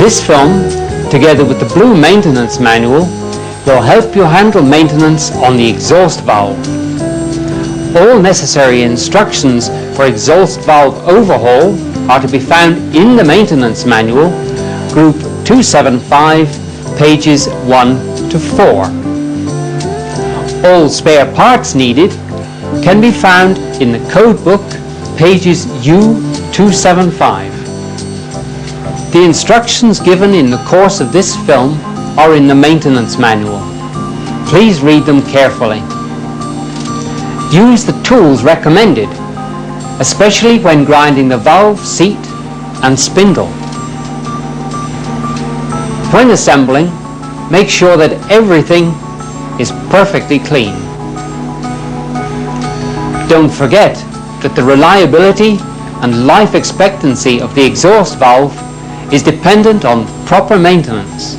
This film, together with the blue maintenance manual, will help you handle maintenance on the exhaust valve. All necessary instructions for exhaust valve overhaul are to be found in the maintenance manual, group 275, pages 1 to 4. All spare parts needed can be found in the code book, pages U275. The instructions given in the course of this film are in the maintenance manual. Please read them carefully. Use the tools recommended, especially when grinding the valve, seat and spindle. When assembling, make sure that everything is perfectly clean. Don't forget that the reliability and life expectancy of the exhaust valve is dependent on proper maintenance.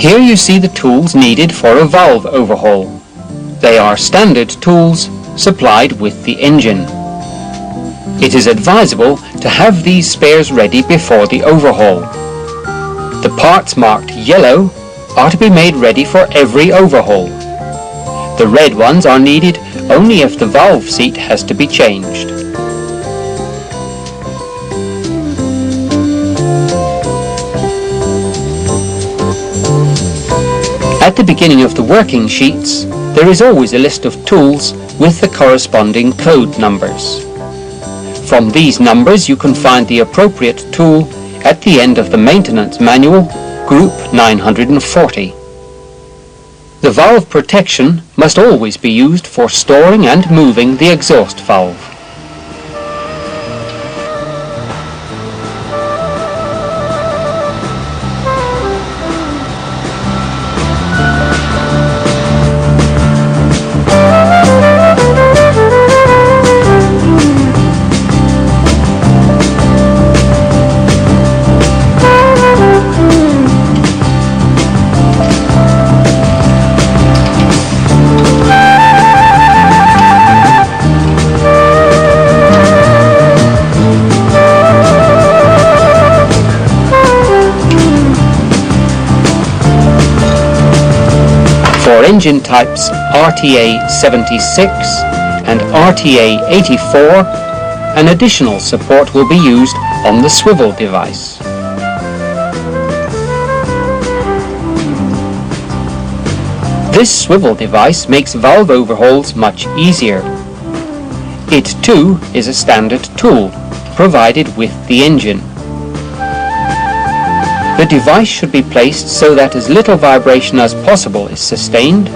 Here you see the tools needed for a valve overhaul. They are standard tools supplied with the engine. It is advisable to have these spares ready before the overhaul. The parts marked yellow are to be made ready for every overhaul. The red ones are needed only if the valve seat has to be changed. At the beginning of the working sheets, there is always a list of tools with the corresponding code numbers. From these numbers you can find the appropriate tool at the end of the maintenance manual, group 940. The valve protection must always be used for storing and moving the exhaust valve. For engine types RTA 76 and RTA 84, an additional support will be used on the swivel device. This swivel device makes valve overhauls much easier. It too is a standard tool provided with the engine. The device should be placed so that as little vibration as possible is sustained,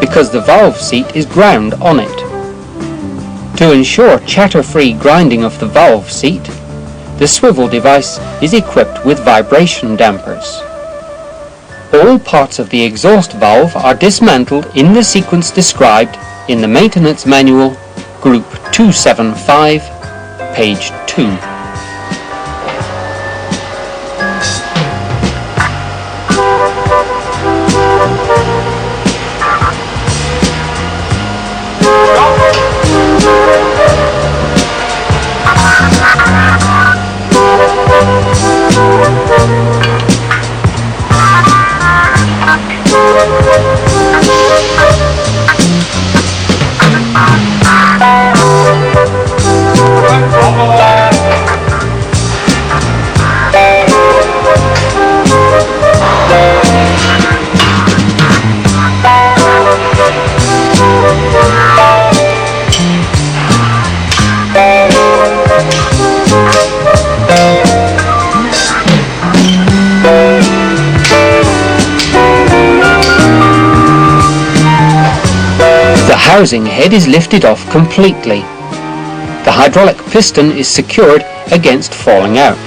because the valve seat is ground on it. To ensure chatter-free grinding of the valve seat, the swivel device is equipped with vibration dampers. All parts of the exhaust valve are dismantled in the sequence described in the maintenance manual, group 275, page 2. The housing head is lifted off completely. The hydraulic piston is secured against falling out.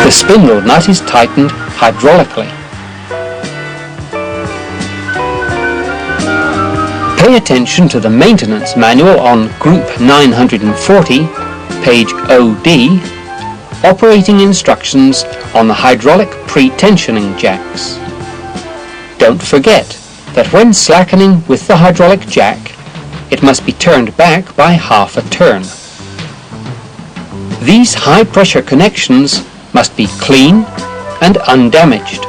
The spindle nut is tightened hydraulically. Pay attention to the maintenance manual on Group 940, page OD, operating instructions on the hydraulic pre-tensioning jacks. Don't forget that when slackening with the hydraulic jack, it must be turned back by half a turn. These high-pressure connections must be clean and undamaged.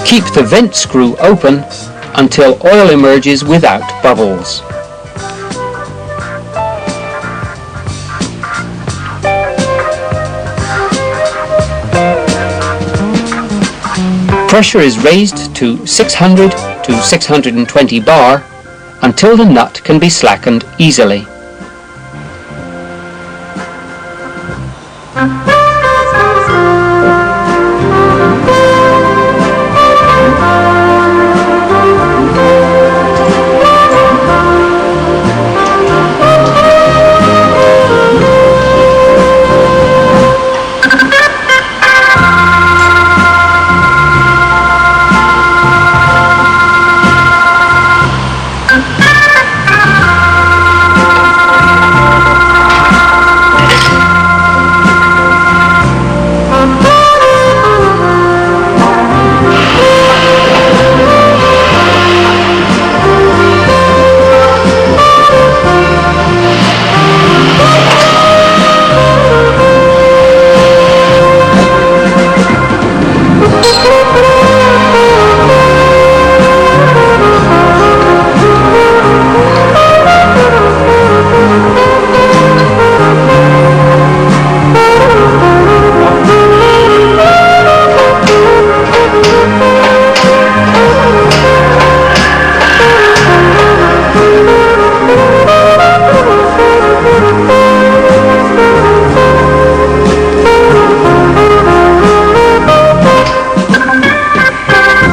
Keep the vent screw open until oil emerges without bubbles. Pressure is raised to 600 to 620 bar until the nut can be slackened easily.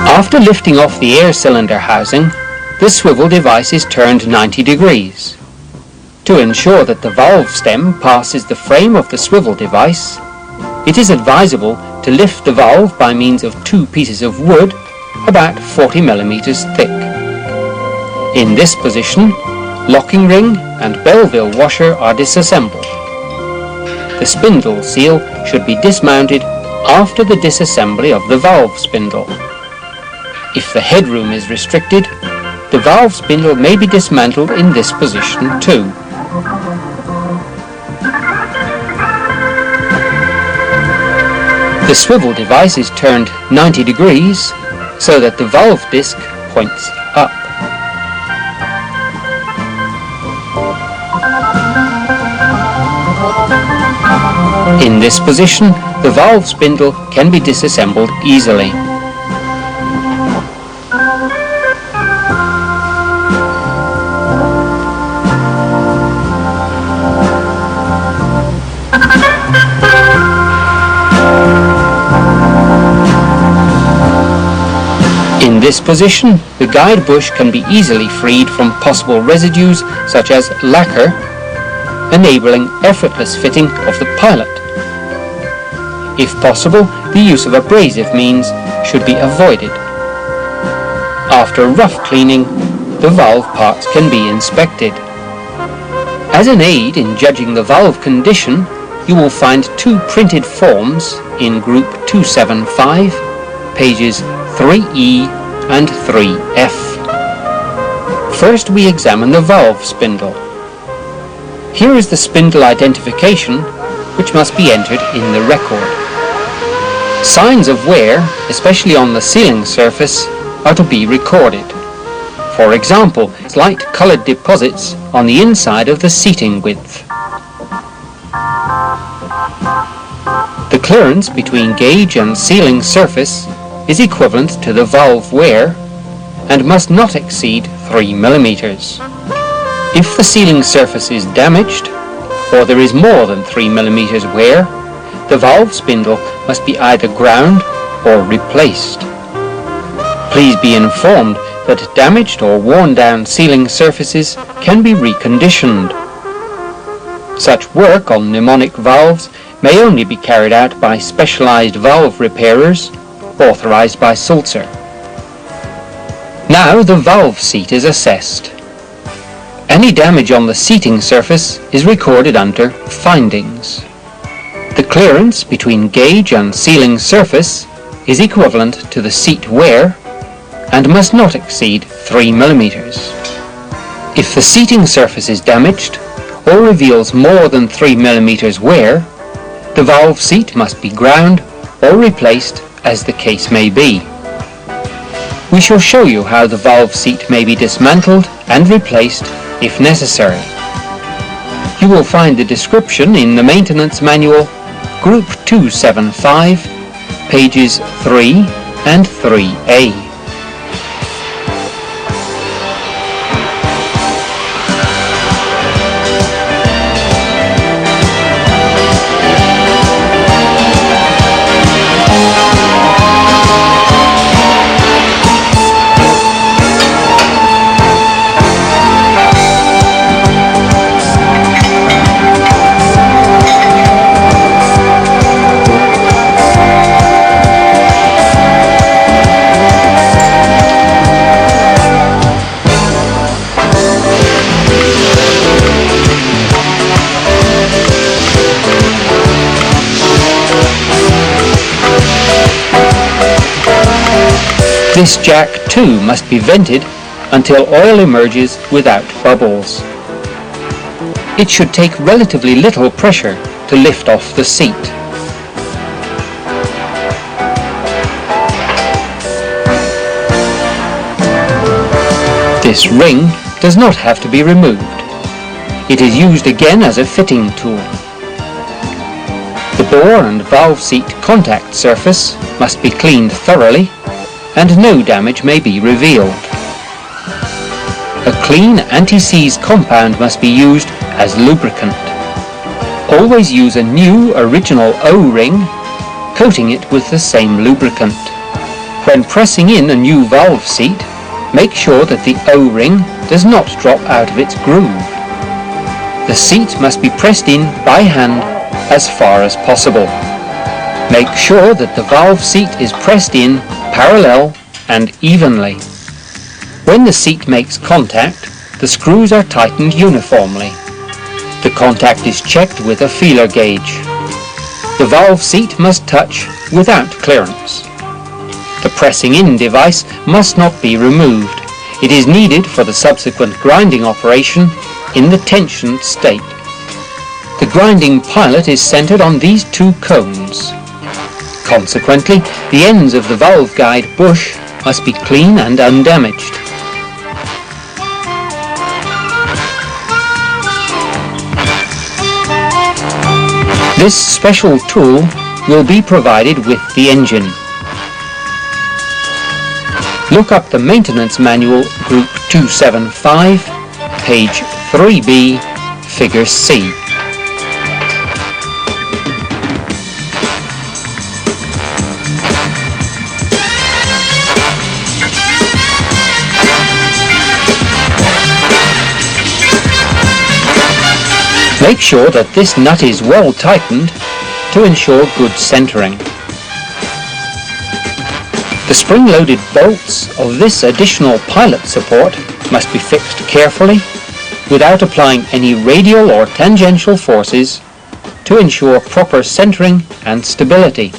After lifting off the air cylinder housing, the swivel device is turned 90 degrees. To ensure that the valve stem passes the frame of the swivel device, it is advisable to lift the valve by means of two pieces of wood about 40 millimeters thick. In this position, locking ring and Belleville washer are disassembled. The spindle seal should be dismounted after the disassembly of the valve spindle. If the headroom is restricted, the valve spindle may be dismantled in this position too. The swivel device is turned 90 degrees so that the valve disc points up. In this position, the valve spindle can be disassembled easily. In this position, the guide bush can be easily freed from possible residues such as lacquer, enabling effortless fitting of the pilot. If possible, the use of abrasive means should be avoided. After rough cleaning, the valve parts can be inspected. As an aid in judging the valve condition, you will find two printed forms in Group 275, pages 3E and 3F. First we examine the valve spindle. Here is the spindle identification, which must be entered in the record. Signs of wear, especially on the sealing surface, are to be recorded. For example, light coloured deposits on the inside of the seating width. The clearance between gauge and sealing surface is equivalent to the valve wear and must not exceed 3 millimeters. If the sealing surface is damaged, or there is more than 3 millimeters wear, the valve spindle must be either ground or replaced. Please be informed that damaged or worn down sealing surfaces can be reconditioned. Such work on mnemonic valves may only be carried out by specialized valve repairers authorized by sulzer. Now the valve seat is assessed. Any damage on the seating surface is recorded under Findings. The clearance between gauge and sealing surface is equivalent to the seat wear and must not exceed 3 mm. If the seating surface is damaged or reveals more than 3 mm wear, the valve seat must be ground or replaced as the case may be. We shall show you how the valve seat may be dismantled and replaced if necessary. You will find the description in the maintenance manual, Group 275, pages 3 and 3A. This jack too must be vented until oil emerges without bubbles. It should take relatively little pressure to lift off the seat. This ring does not have to be removed. It is used again as a fitting tool. The bore and valve seat contact surface must be cleaned thoroughly and no damage may be revealed. A clean anti-seize compound must be used as lubricant. Always use a new original O-ring, coating it with the same lubricant. When pressing in a new valve seat, make sure that the O-ring does not drop out of its groove. The seat must be pressed in by hand as far as possible. Make sure that the valve seat is pressed in parallel and evenly. When the seat makes contact, the screws are tightened uniformly. The contact is checked with a feeler gauge. The valve seat must touch without clearance. The pressing in device must not be removed. It is needed for the subsequent grinding operation in the tensioned state. The grinding pilot is centered on these two cones. Consequently, the ends of the valve guide bush must be clean and undamaged. This special tool will be provided with the engine. Look up the maintenance manual, Group 275, page 3B, figure C. Make sure that this nut is well tightened to ensure good centering. The spring-loaded bolts of this additional pilot support must be fixed carefully without applying any radial or tangential forces to ensure proper centering and stability.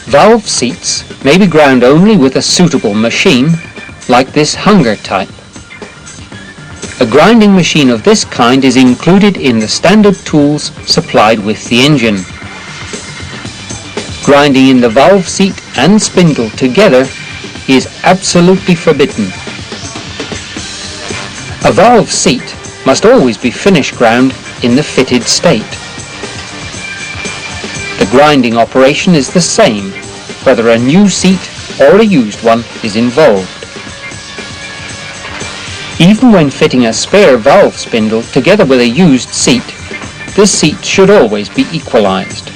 Valve seats may be ground only with a suitable machine like this Hunger type. A grinding machine of this kind is included in the standard tools supplied with the engine. Grinding in the valve seat and spindle together is absolutely forbidden. A valve seat must always be finish ground in the fitted state. The grinding operation is the same, whether a new seat or a used one is involved. Even when fitting a spare valve spindle together with a used seat, the seat should always be equalized.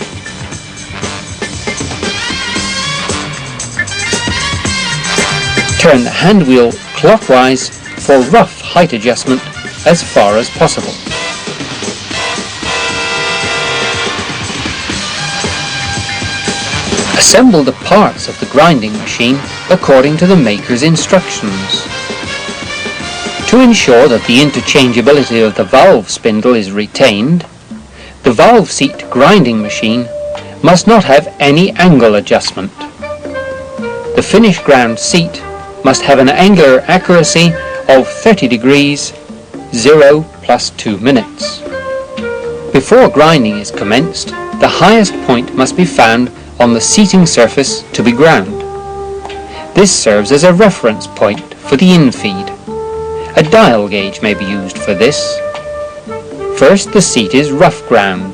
Turn the hand wheel clockwise for rough height adjustment as far as possible. Assemble the parts of the grinding machine according to the maker's instructions. To ensure that the interchangeability of the valve spindle is retained, the valve seat grinding machine must not have any angle adjustment. The finish ground seat must have an angular accuracy of 30 degrees, 0 plus 2 minutes. Before grinding is commenced, the highest point must be found on the seating surface to be ground. This serves as a reference point for the infeed. A dial gauge may be used for this. First, the seat is rough ground.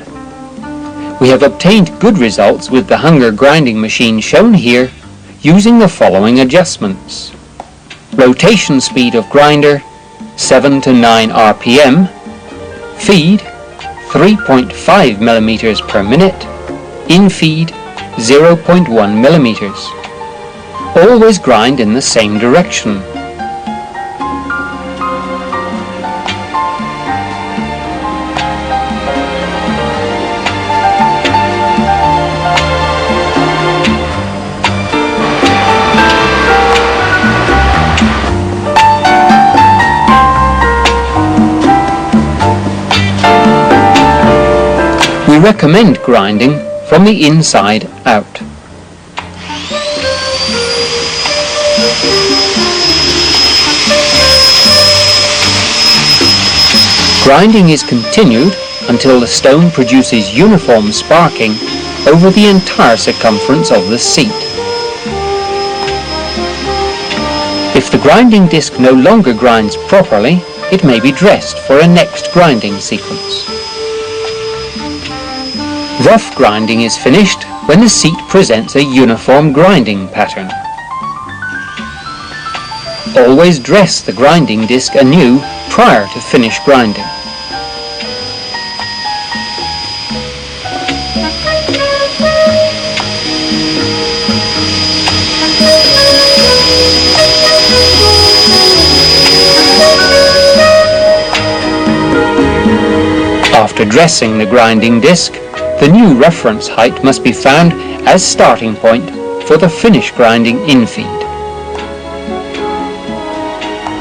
We have obtained good results with the Hunger grinding machine shown here using the following adjustments. Rotation speed of grinder 7 to 9 RPM, feed 3.5 millimeters per minute, infeed 0.1 millimeters. Always grind in the same direction. We recommend grinding from the inside out. Grinding is continued until the stone produces uniform sparking over the entire circumference of the seat. If the grinding disc no longer grinds properly, it may be dressed for a next grinding sequence. Rough grinding is finished when the seat presents a uniform grinding pattern. Always dress the grinding disc anew prior to finish grinding. After dressing the grinding disc, the new reference height must be found as starting point for the finish grinding infeed.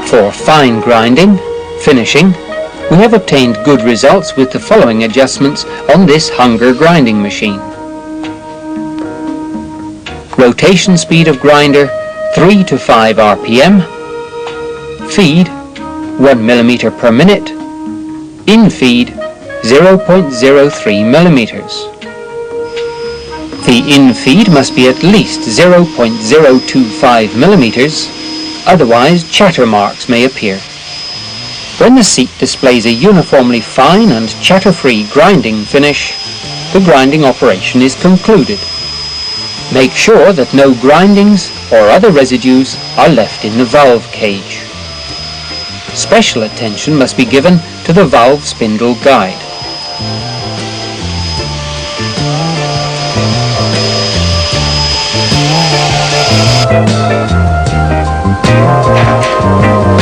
For fine grinding, finishing, we have obtained good results with the following adjustments on this Hunger grinding machine. Rotation speed of grinder 3 to 5 RPM, feed 1 millimeter per minute, infeed 0.03 millimeters. The infeed must be at least 0.025 millimeters, otherwise chatter marks may appear. When the seat displays a uniformly fine and chatter-free grinding finish, the grinding operation is concluded. Make sure that no grindings or other residues are left in the valve cage. Special attention must be given to the valve spindle guide.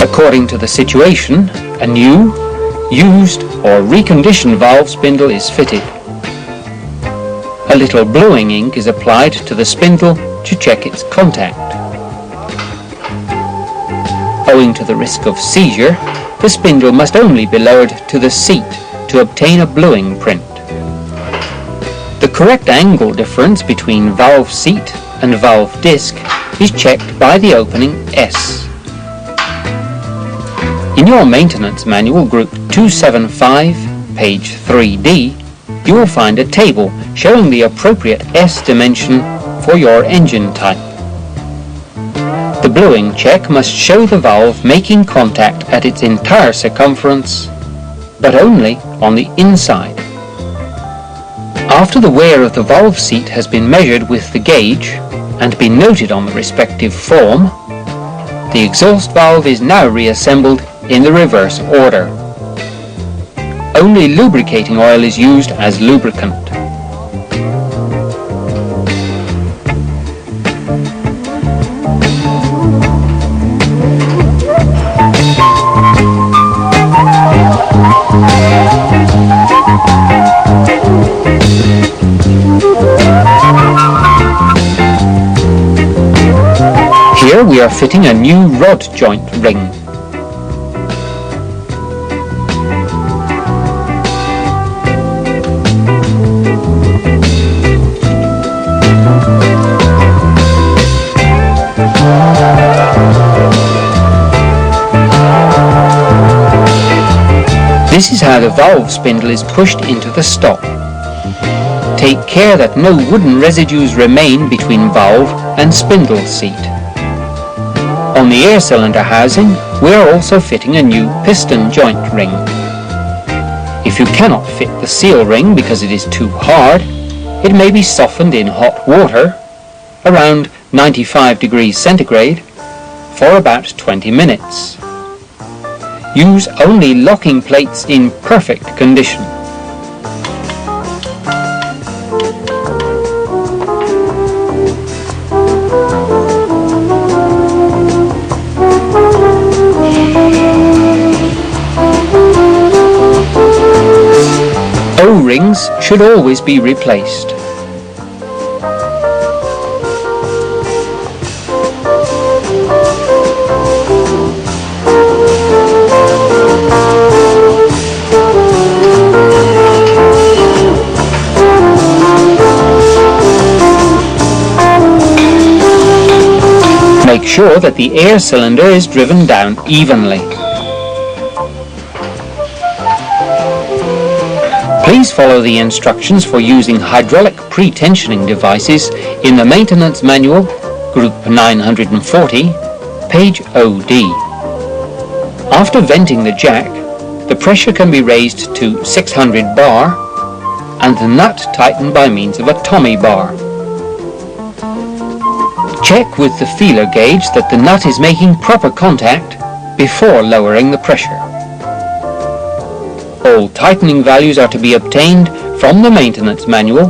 According to the situation, a new, used or reconditioned valve spindle is fitted. A little bluing ink is applied to the spindle to check its contact. Owing to the risk of seizure, the spindle must only be lowered to the seat to obtain a bluing print. The correct angle difference between valve seat and valve disc is checked by the opening S. In your maintenance manual group 275, page 3D, you will find a table showing the appropriate S dimension for your engine type. The bluing check must show the valve making contact at its entire circumference, but only on the inside. After the wear of the valve seat has been measured with the gauge and been noted on the respective form, the exhaust valve is now reassembled in the reverse order. Only lubricating oil is used as lubricant. are fitting a new rod joint ring. This is how the valve spindle is pushed into the stop. Take care that no wooden residues remain between valve and spindle seat. On the air cylinder housing, we are also fitting a new piston joint ring. If you cannot fit the seal ring because it is too hard, it may be softened in hot water, around 95 degrees centigrade, for about 20 minutes. Use only locking plates in perfect condition. O-rings should always be replaced. Make sure that the air cylinder is driven down evenly. Please follow the instructions for using hydraulic pre-tensioning devices in the maintenance manual, group 940, page OD. After venting the jack, the pressure can be raised to 600 bar and the nut tightened by means of a Tommy bar. Check with the feeler gauge that the nut is making proper contact before lowering the pressure. All tightening values are to be obtained from the maintenance manual,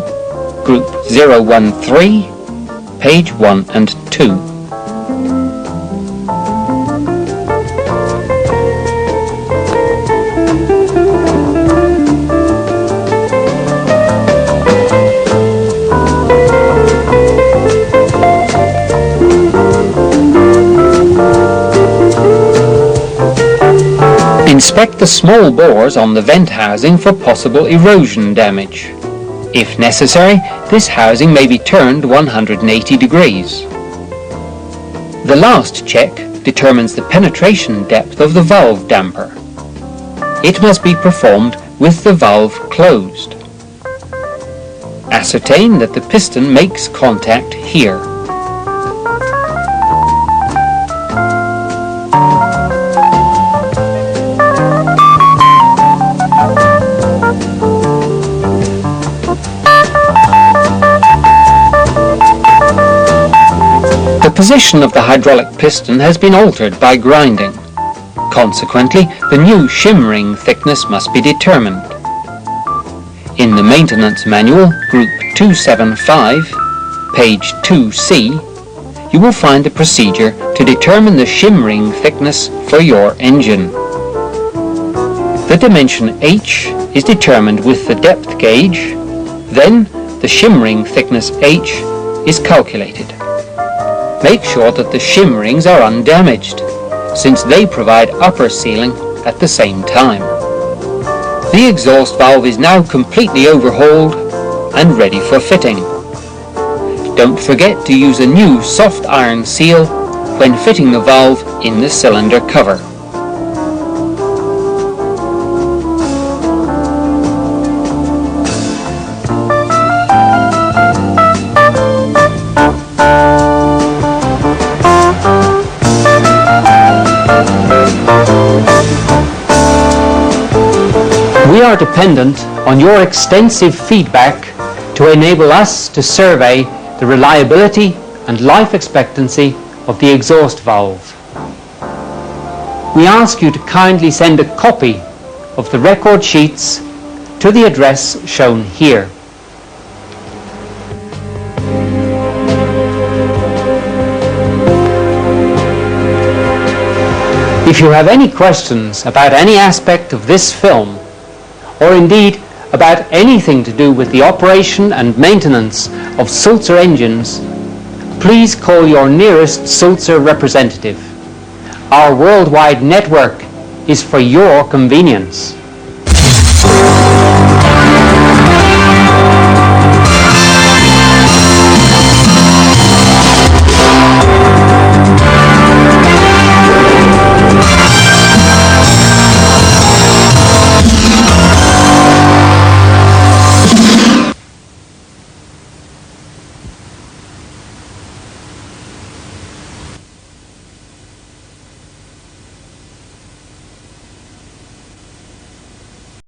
group 013, page 1 and 2. Inspect the small bores on the vent housing for possible erosion damage. If necessary, this housing may be turned 180 degrees. The last check determines the penetration depth of the valve damper. It must be performed with the valve closed. Ascertain that the piston makes contact here. The position of the hydraulic piston has been altered by grinding. Consequently, the new shim ring thickness must be determined. In the maintenance manual, group 275, page 2C, you will find the procedure to determine the shim ring thickness for your engine. The dimension H is determined with the depth gauge, then the shim ring thickness H is calculated. Make sure that the shim rings are undamaged, since they provide upper sealing at the same time. The exhaust valve is now completely overhauled and ready for fitting. Don't forget to use a new soft iron seal when fitting the valve in the cylinder cover. We are dependent on your extensive feedback to enable us to survey the reliability and life expectancy of the exhaust valve. We ask you to kindly send a copy of the record sheets to the address shown here. If you have any questions about any aspect of this film, or indeed about anything to do with the operation and maintenance of sulzer engines, please call your nearest sulzer representative. Our worldwide network is for your convenience.